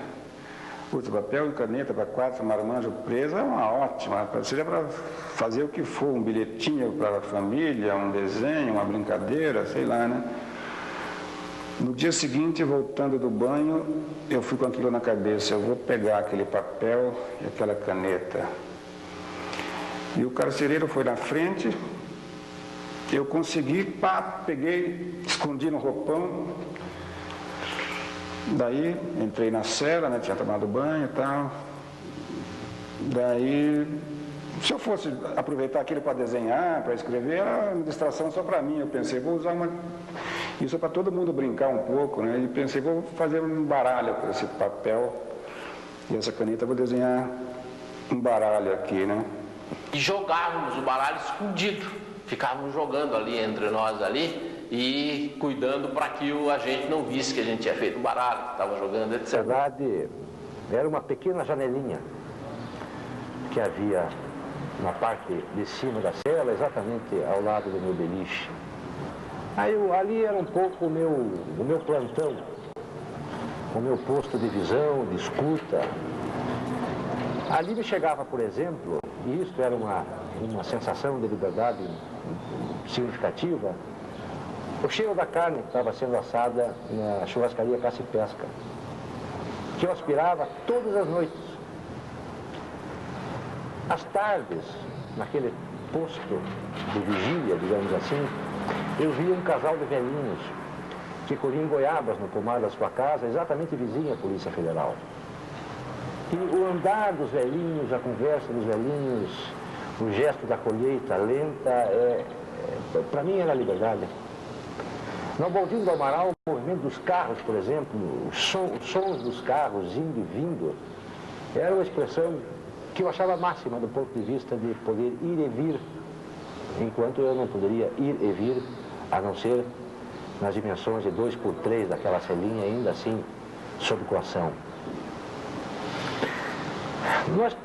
Putz, papel e caneta para 4 marmanjos presos é uma ótima, seria para fazer o que for, um bilhetinho para a família, um desenho, uma brincadeira, sei lá, né? No dia seguinte, voltando do banho, eu fui com aquilo na cabeça, eu vou pegar aquele papel e aquela caneta. E o carcereiro foi na frente, eu consegui, peguei, escondi no roupão. Daí entrei na cela, né, tinha tomado banho e tal. Daí, se eu fosse aproveitar aquilo para desenhar, para escrever, era uma distração só para mim. Eu pensei, vou usar isso para todo mundo brincar um pouco, né? E pensei, vou fazer um baralho com esse papel e essa caneta, vou desenhar um baralho aqui, né? E jogávamos o baralho escondido, ficávamos jogando ali entre nós ali, e cuidando para que a gente não visse que a gente tinha feito um baralho, que estava jogando, etc. Na verdade, era uma pequena janelinha que havia na parte de cima da cela, exatamente ao lado do meu beliche. Aí ali era um pouco o meu plantão, o meu posto de visão, de escuta. Ali me chegava, por exemplo, e isso era uma sensação de liberdade significativa, o cheiro da carne que estava sendo assada na churrascaria Caça e Pesca, que eu aspirava todas as noites. Às tardes, naquele posto de vigília, digamos assim, eu via um casal de velhinhos que colhiam goiabas no pomar da sua casa, exatamente vizinha à Polícia Federal. E o andar dos velhinhos, a conversa dos velhinhos, o gesto da colheita lenta, para mim era liberdade. No Baldinho do Amaral, o movimento dos carros, por exemplo, os sons dos carros indo e vindo, era uma expressão que eu achava máxima do ponto de vista de poder ir e vir enquanto eu não poderia ir e vir, a não ser nas dimensões de 2x3 daquela celinha, ainda assim, sob coação. Nós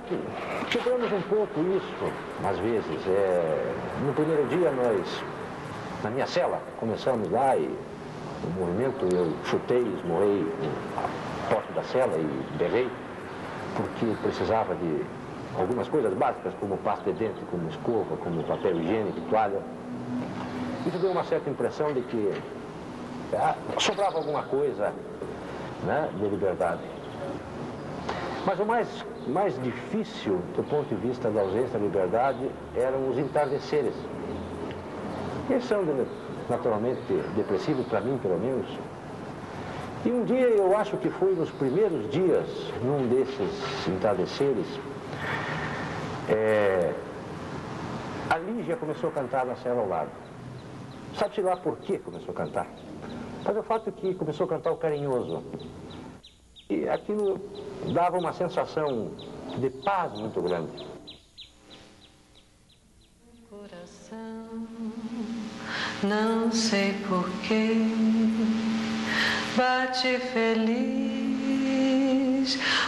quebramos um pouco isso, às vezes. No primeiro dia, nós, na minha cela, começamos lá e o movimento, eu chutei, esmurrei a porta da cela e berrei, porque precisava de algumas coisas básicas, como pasta de dente, como escova, como papel higiênico, toalha. Isso deu uma certa impressão de que sobrava alguma coisa, né, de liberdade. Mas o mais difícil, do ponto de vista da ausência da liberdade, eram os entardeceres. Eles são, naturalmente, depressivos, para mim, pelo menos. E um dia, eu acho que foi nos primeiros dias, num desses entardeceres, a Lígia começou a cantar na cela ao lado. Sabe-se lá por que começou a cantar? Mas o fato é que começou a cantar o Carinhoso. E aquilo dava uma sensação de paz muito grande. Coração, não sei porquê, bate feliz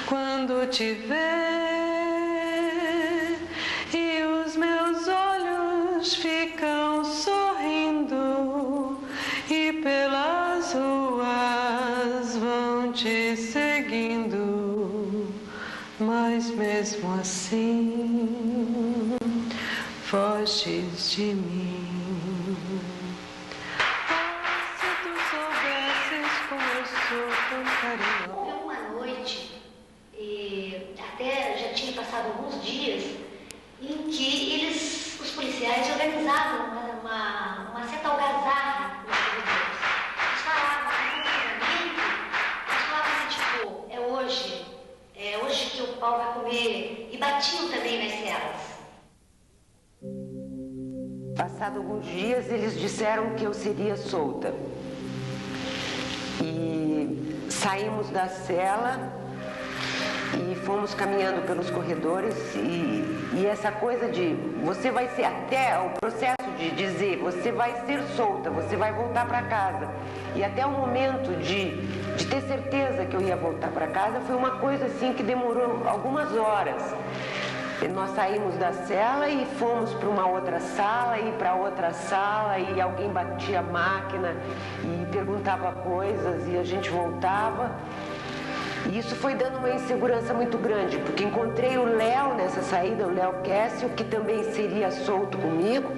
quando te vê, e os meus olhos ficam sorrindo, e pelas ruas vão te seguindo, mas mesmo assim foges de mim. Oh, se tu soubesses como eu sou tão carinhosa. Houve uma noite, até já tinha passado alguns dias, em que os policiais organizavam uma certa algazarra nos corredores. Eles falavam continuamente, eles falavam assim, tipo, é hoje que o pau vai comer, e batiam também nas celas. Passado alguns dias, eles disseram que eu seria solta. E saímos da cela e fomos caminhando pelos corredores e essa coisa de você vai ser, até o processo de dizer você vai ser solta, você vai voltar para casa, e até o momento de ter certeza que eu ia voltar para casa, foi uma coisa assim que demorou algumas horas. Nós saímos da cela e fomos para uma outra sala, e para outra sala, e alguém batia a máquina e perguntava coisas, e a gente voltava. E isso foi dando uma insegurança muito grande, porque encontrei o Léo nessa saída, o Léo Kessel, que também seria solto comigo,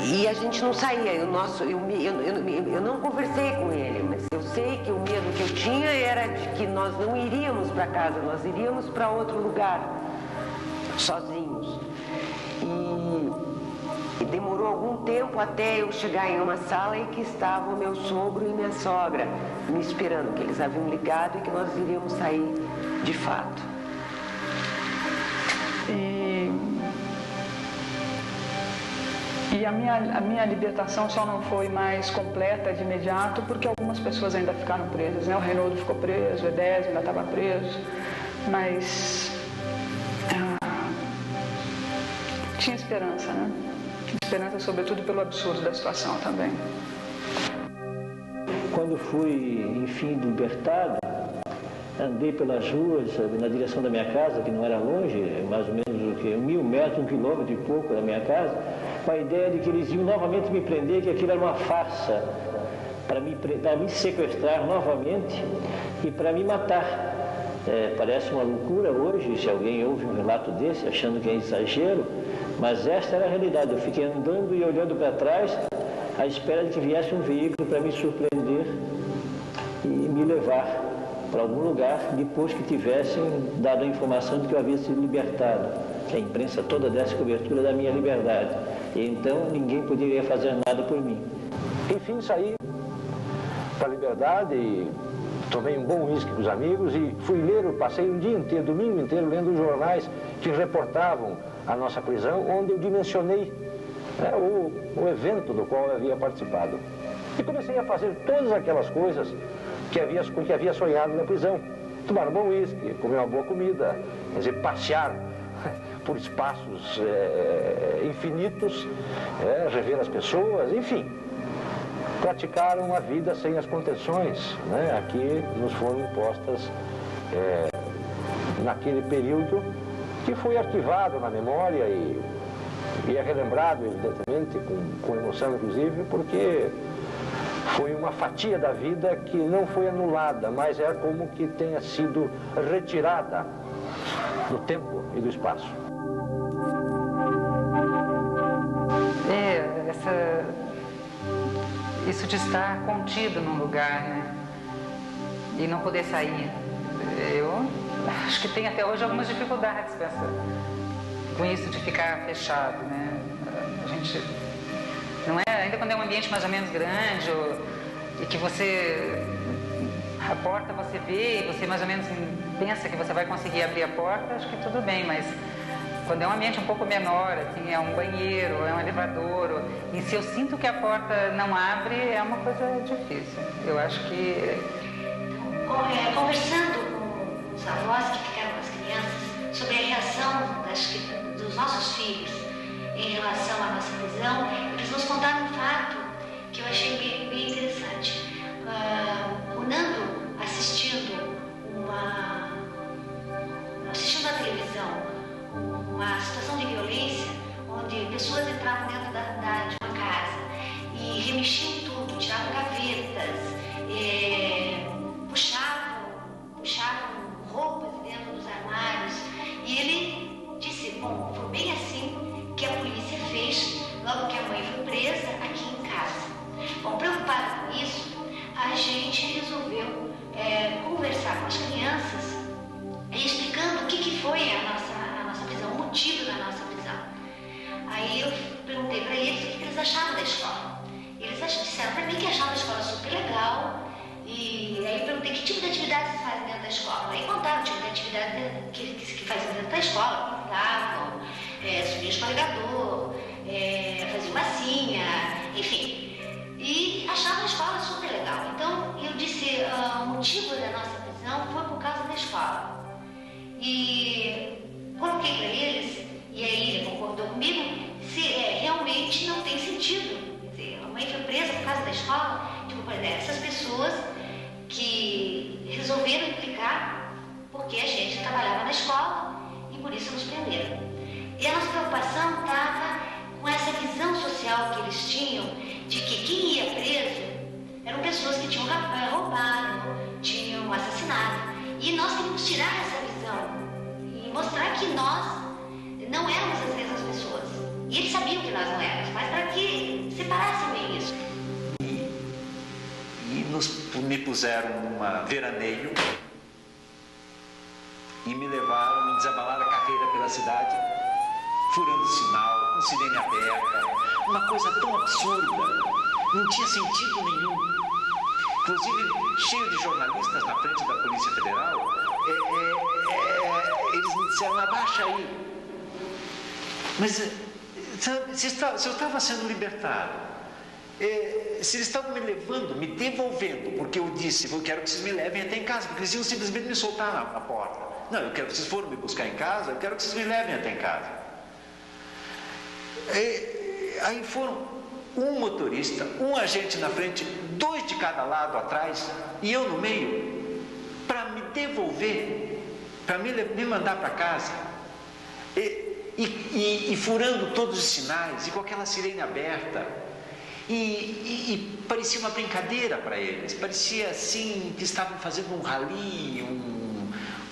e a gente não saía. Eu não conversei com ele, mas eu sei que o medo que eu tinha era de que nós não iríamos para casa, nós iríamos para outro lugar, sozinhos. E demorou algum tempo até eu chegar em uma sala em que estava o meu sogro e minha sogra me esperando, que eles haviam ligado e que nós iríamos sair de fato. E a minha libertação só não foi mais completa de imediato porque algumas pessoas ainda ficaram presas, né? O Reinaldo ficou preso, o Edésio ainda estava preso, mas tinha esperança, né? Esperança, sobretudo, pelo absurdo da situação também. Quando fui, enfim, libertado, andei pelas ruas na direção da minha casa, que não era longe, mais ou menos 1.000 metros, 1 quilômetro e pouco da minha casa, com a ideia de que eles iam novamente me prender, que aquilo era uma farsa para me sequestrar novamente e para me matar. Parece uma loucura hoje, se alguém ouve um relato desse, achando que é exagero, mas esta era a realidade. Eu fiquei andando e olhando para trás, à espera de que viesse um veículo para me surpreender e me levar para algum lugar, depois que tivessem dado a informação de que eu havia sido libertado, que a imprensa toda desse cobertura da minha liberdade. E então ninguém poderia fazer nada por mim. Enfim, saí para a liberdade e tomei um bom uísque com os amigos e fui ler, passei um dia inteiro, domingo inteiro, lendo os jornais que reportavam a nossa prisão, onde eu dimensionei o evento do qual eu havia participado. E comecei a fazer todas aquelas coisas com que havia sonhado na prisão. Tomar um bom uísque, comer uma boa comida, quer dizer, passear por espaços infinitos, rever as pessoas, enfim, praticaram a vida sem as contenções, né, a que nos foram impostas naquele período, que foi arquivado na memória e é relembrado, evidentemente, com emoção, inclusive, porque foi uma fatia da vida que não foi anulada, mas é como que tenha sido retirada do tempo e do espaço. Isso de estar contido num lugar, né? E não poder sair. Eu acho que tem até hoje algumas dificuldades com isso de ficar fechado, né? A gente não é, ainda quando é um ambiente mais ou menos grande, e que a porta você vê e você mais ou menos pensa que você vai conseguir abrir a porta, acho que tudo bem, mas quando é um ambiente um pouco menor, assim, é um banheiro, é um elevador, e se eu sinto que a porta não abre, é uma coisa difícil. Eu acho que... Conversando com os avós que ficaram com as crianças sobre a reação dos nossos filhos em relação à nossa prisão, eles nos contaram um fato que eu achei bem interessante. O Nando assistindo à televisão uma situação de violência, onde pessoas entravam dentro de uma casa e remexiam tudo, tiravam gavetas, puxavam roupas dentro dos armários. E ele disse, bom, foi bem assim que a polícia fez logo que a mãe foi presa aqui em casa. Bom, preocupado com isso, a gente resolveu conversar com as crianças explicando o que foi a nossa prisão, o motivo da nossa prisão. Aí eu perguntei para eles o que eles achavam da escola. Eles disseram para mim que achavam a escola super legal. E aí eu perguntei que tipo de atividade vocês fazem dentro da escola. Aí contaram o tipo de atividade que faziam dentro da escola. Pintavam, subiam o escorregador, faziam massinha, enfim. E achavam a escola super legal. Então eu disse, o motivo da nossa prisão foi por causa da escola. E coloquei para eles, e aí ele concordou comigo, se realmente não tem sentido. Quer dizer, a mãe foi presa por causa da escola. Tipo, por exemplo, essas pessoas que resolveram implicar porque a gente trabalhava na escola e por isso nos prenderam. E a nossa preocupação estava com essa visão social que eles tinham de que quem ia preso eram pessoas que tinham roubado, tinham assassinado. E nós queríamos tirar essa visão e mostrar que nós não éramos as mesmas pessoas. E eles sabiam que nós não éramos, mas para que separassem bem isso. E me puseram numa veraneio e me levaram em desabalada carreira pela cidade, furando sinal, com sirene aberta, uma coisa tão absurda, não tinha sentido nenhum. Inclusive, cheio de jornalistas na frente da Polícia Federal, eles me disseram, abaixa aí. Mas, sabe, se eu estava sendo libertado, se eles estavam me levando, me devolvendo, porque eu disse, eu quero que vocês me levem até em casa, porque eles iam simplesmente me soltar na porta. Não, eu quero que vocês foram me buscar em casa, eu quero que vocês me levem até em casa. Aí foram um motorista, um agente na frente, 2 de cada lado atrás, e eu no meio, para me devolver, para me mandar para casa. E furando todos os sinais, e com aquela sirene aberta. E parecia uma brincadeira para eles, parecia assim que estavam fazendo um rally,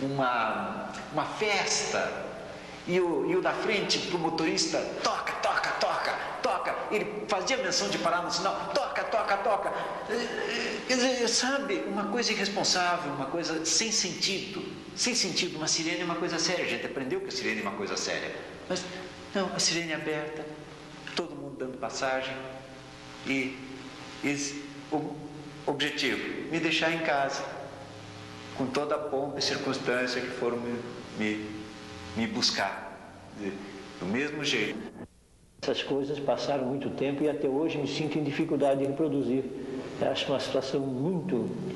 uma festa. E o da frente, para o motorista, toca, toca, toca, toca. Ele fazia menção de parar no sinal, toca, toca, toca. Quer dizer, sabe, uma coisa irresponsável, uma coisa sem sentido. Sem sentido, uma sirene é uma coisa séria. A gente aprendeu que a sirene é uma coisa séria. Mas, não, a sirene aberta, todo mundo dando passagem. E o objetivo, me deixar em casa, com toda a pompa e circunstância que foram me buscar, do mesmo jeito. Essas coisas passaram muito tempo e até hoje me sinto em dificuldade de reproduzir. Eu acho uma situação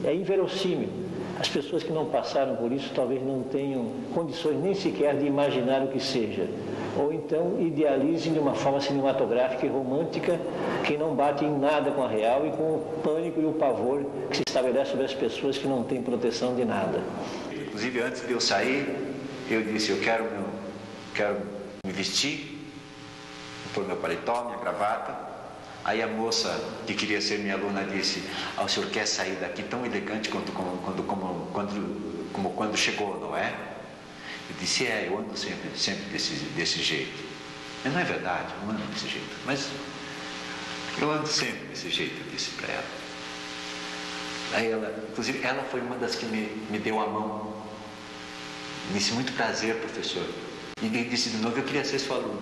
inverossímil. As pessoas que não passaram por isso talvez não tenham condições nem sequer de imaginar o que seja. Ou então idealizem de uma forma cinematográfica e romântica que não bate em nada com a real e com o pânico e o pavor que se estabelece sobre as pessoas que não têm proteção de nada. Inclusive, antes de eu sair, eu disse, eu quero me vestir, pôr meu paletó, minha gravata. Aí a moça que queria ser minha aluna disse, o senhor quer sair daqui tão elegante como quando chegou, não é? Eu disse, eu ando sempre desse jeito. Mas não é verdade, eu não ando desse jeito. Mas eu ando sempre desse jeito, eu disse para ela. Aí ela, inclusive, ela foi uma das que me deu a mão. Disse, muito prazer, professor. E disse de novo, eu queria ser sua aluna.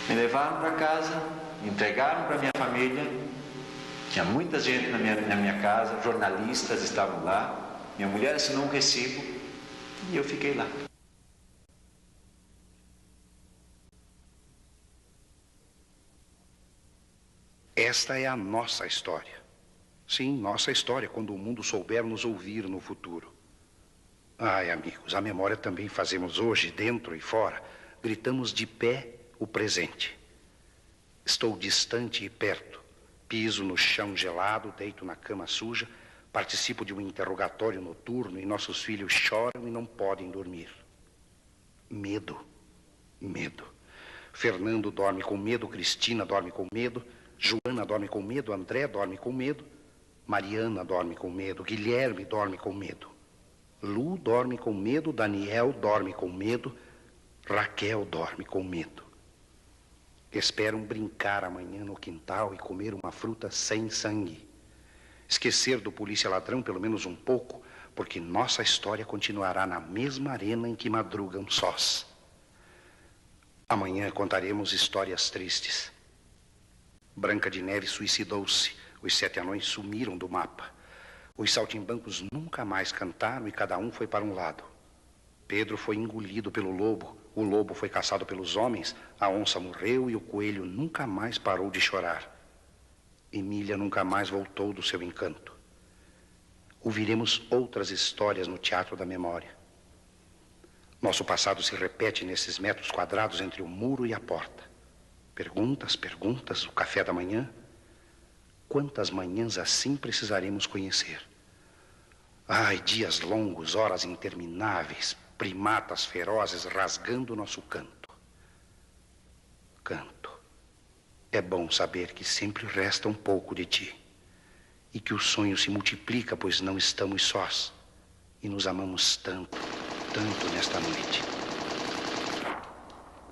Me levaram para casa, me entregaram para minha família. Tinha muita gente na minha casa, jornalistas estavam lá. Minha mulher assinou um recibo e eu fiquei lá. Esta é a nossa história. Sim, nossa história, quando o mundo souber nos ouvir no futuro. Ai, amigos, a memória também fazemos hoje, dentro e fora. Gritamos de pé o presente. Estou distante e perto. Piso no chão gelado, deito na cama suja, participo de um interrogatório noturno e nossos filhos choram e não podem dormir. Medo. Medo. Fernando dorme com medo, Cristina dorme com medo, Joana dorme com medo, André dorme com medo, Mariana dorme com medo, Guilherme dorme com medo, Lu dorme com medo, Daniel dorme com medo, Raquel dorme com medo. Esperam brincar amanhã no quintal e comer uma fruta sem sangue. Esquecer do polícia ladrão pelo menos um pouco, porque nossa história continuará na mesma arena em que madrugam sós. Amanhã contaremos histórias tristes. Branca de Neve suicidou-se. Os 7 anões sumiram do mapa. Os saltimbancos nunca mais cantaram e cada um foi para um lado. Pedro foi engolido pelo lobo. O lobo foi caçado pelos homens. A onça morreu e o coelho nunca mais parou de chorar. Emília nunca mais voltou do seu encanto. Ouviremos outras histórias no Teatro da Memória. Nosso passado se repete nesses metros quadrados entre o muro e a porta. Perguntas, perguntas, o café da manhã. Quantas manhãs assim precisaremos conhecer? Ai, dias longos, horas intermináveis, primatas ferozes rasgando nosso canto. Canto. É bom saber que sempre resta um pouco de ti. E que o sonho se multiplica, pois não estamos sós. E nos amamos tanto, tanto nesta noite.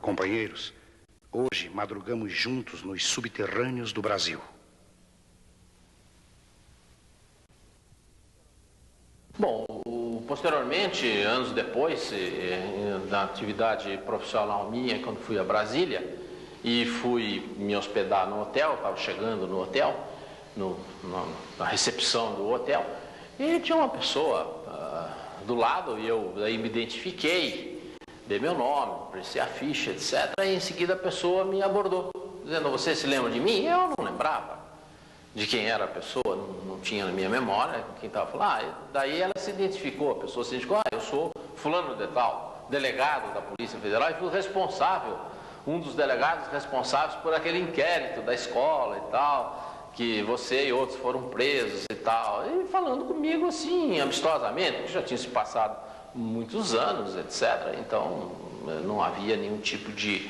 Companheiros, hoje madrugamos juntos nos subterrâneos do Brasil. Bom, posteriormente, anos depois, na atividade profissional minha, quando fui a Brasília e fui me hospedar no hotel, estava chegando no hotel, na recepção do hotel, e tinha uma pessoa do lado, e eu daí me identifiquei, dei meu nome, prestei a ficha, etc. E em seguida a pessoa me abordou, dizendo, você se lembra de mim? Eu não lembrava de quem era a pessoa, não tinha na minha memória quem estava falando. Daí ela se identificou, a pessoa se identificou, eu sou fulano de tal, delegado da Polícia Federal e fui responsável, um dos delegados responsáveis por aquele inquérito da escola e tal, que você e outros foram presos e tal, e falando comigo assim, amistosamente, que já tinha se passado muitos anos, etc. Então não havia nenhum tipo de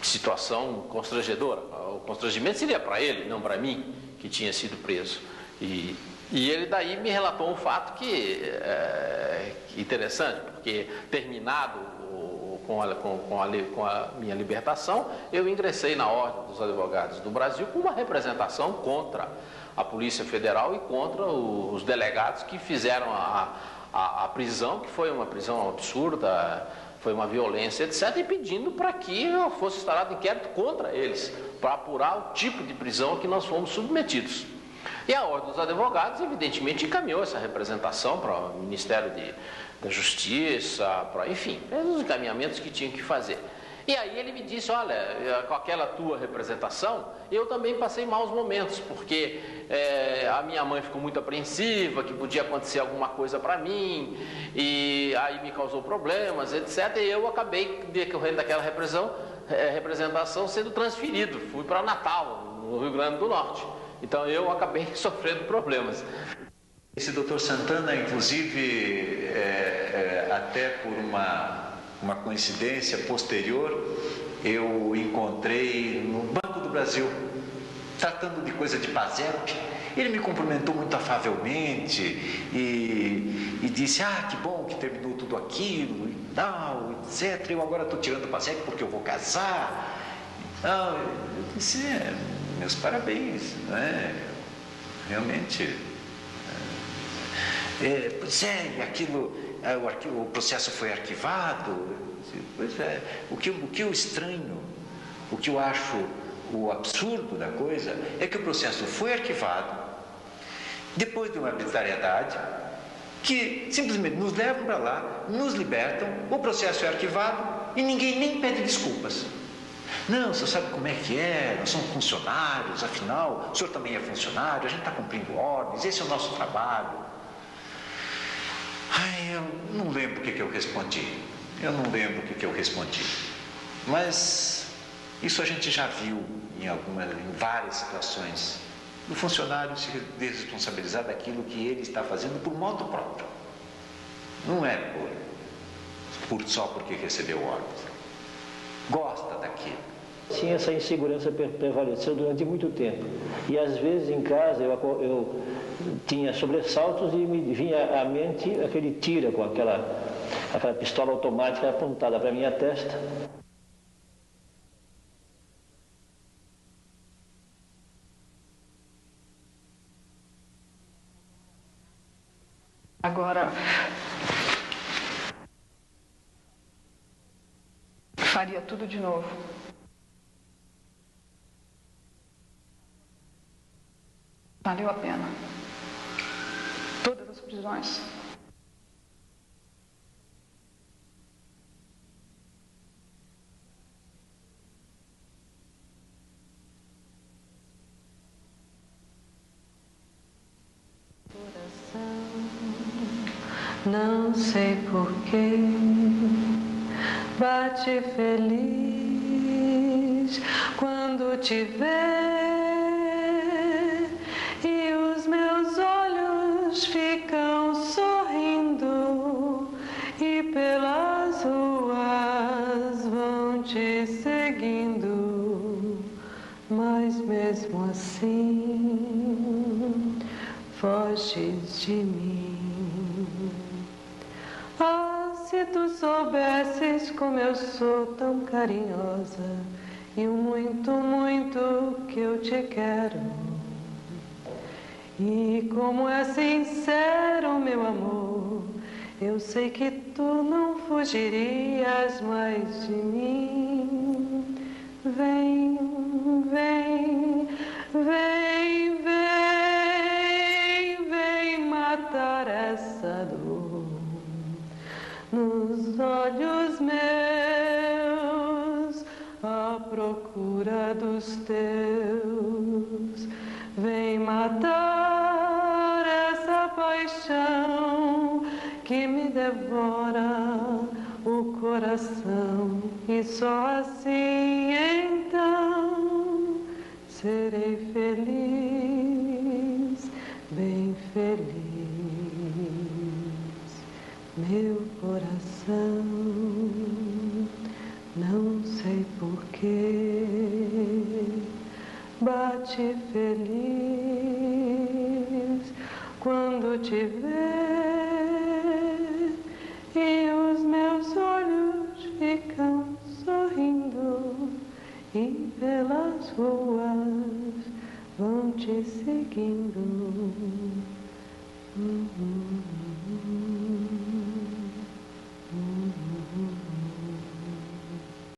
situação constrangedora. O constrangimento seria para ele, não para mim, que tinha sido preso. E ele daí me relatou um fato que é interessante, porque terminado com a minha libertação, eu ingressei na Ordem dos Advogados do Brasil com uma representação contra a Polícia Federal e contra os delegados que fizeram a prisão, que foi uma prisão absurda, foi uma violência, etc., e pedindo para que fosse instaurado inquérito contra eles, para apurar o tipo de prisão a que nós fomos submetidos. E a Ordem dos Advogados, evidentemente, encaminhou essa representação para o Ministério da Justiça, enfim, os encaminhamentos que tinham que fazer. E aí ele me disse, olha, com aquela tua representação, eu também passei maus momentos, porque a minha mãe ficou muito apreensiva, que podia acontecer alguma coisa para mim, e aí me causou problemas, etc. E eu acabei, decorrendo daquela representação, sendo transferido. Fui para Natal, no Rio Grande do Norte. Então eu acabei sofrendo problemas. Esse doutor Santana, inclusive, até por uma coincidência posterior, eu encontrei no Banco do Brasil, tratando de coisa de PASEP. Ele me cumprimentou muito afavelmente e disse, que bom que terminou tudo aquilo e tal, etc. Eu agora estou tirando o PASEP porque eu vou casar. Eu disse, meus parabéns, né? Realmente... pois é, aquilo, o processo foi arquivado. Pois é, o que eu estranho, o que eu acho o absurdo da coisa é que o processo foi arquivado depois de uma arbitrariedade que simplesmente nos levam para lá, nos libertam, o processo é arquivado e ninguém nem pede desculpas. Não, o senhor sabe como é que é, nós somos funcionários, afinal, o senhor também é funcionário, a gente está cumprindo ordens, esse é o nosso trabalho. Eu não lembro o que eu respondi. Mas isso a gente já viu em várias situações. O funcionário se desresponsabilizar daquilo que ele está fazendo por modo próprio. Não é só porque recebeu ordens. Gosta daquilo. Sim, essa insegurança prevaleceu durante muito tempo. E às vezes em casa eu tinha sobressaltos e me vinha à mente aquele tira com aquela pistola automática apontada para a minha testa. Agora, faria tudo de novo. Valeu a pena. Todas as prisões. Não sei porquê, bate feliz quando te vê. E os meus olhos ficam sorrindo e pelas ruas vão te seguindo, mas mesmo assim foges de mim. Se tu soubesses como eu sou tão carinhosa e o muito, muito que eu te quero. E como é sincero, meu amor, eu sei que tu não fugirias mais de mim. Vem, vem, vem, vem, vem matar essa dor nos olhos meus, à procura dos teus. Vem matar essa paixão que me devora o coração, e só assim então serei feliz, bem feliz. Meu coração, não sei porquê, bate feliz quando te vê, e os meus olhos ficam sorrindo e pelas ruas vão te seguindo.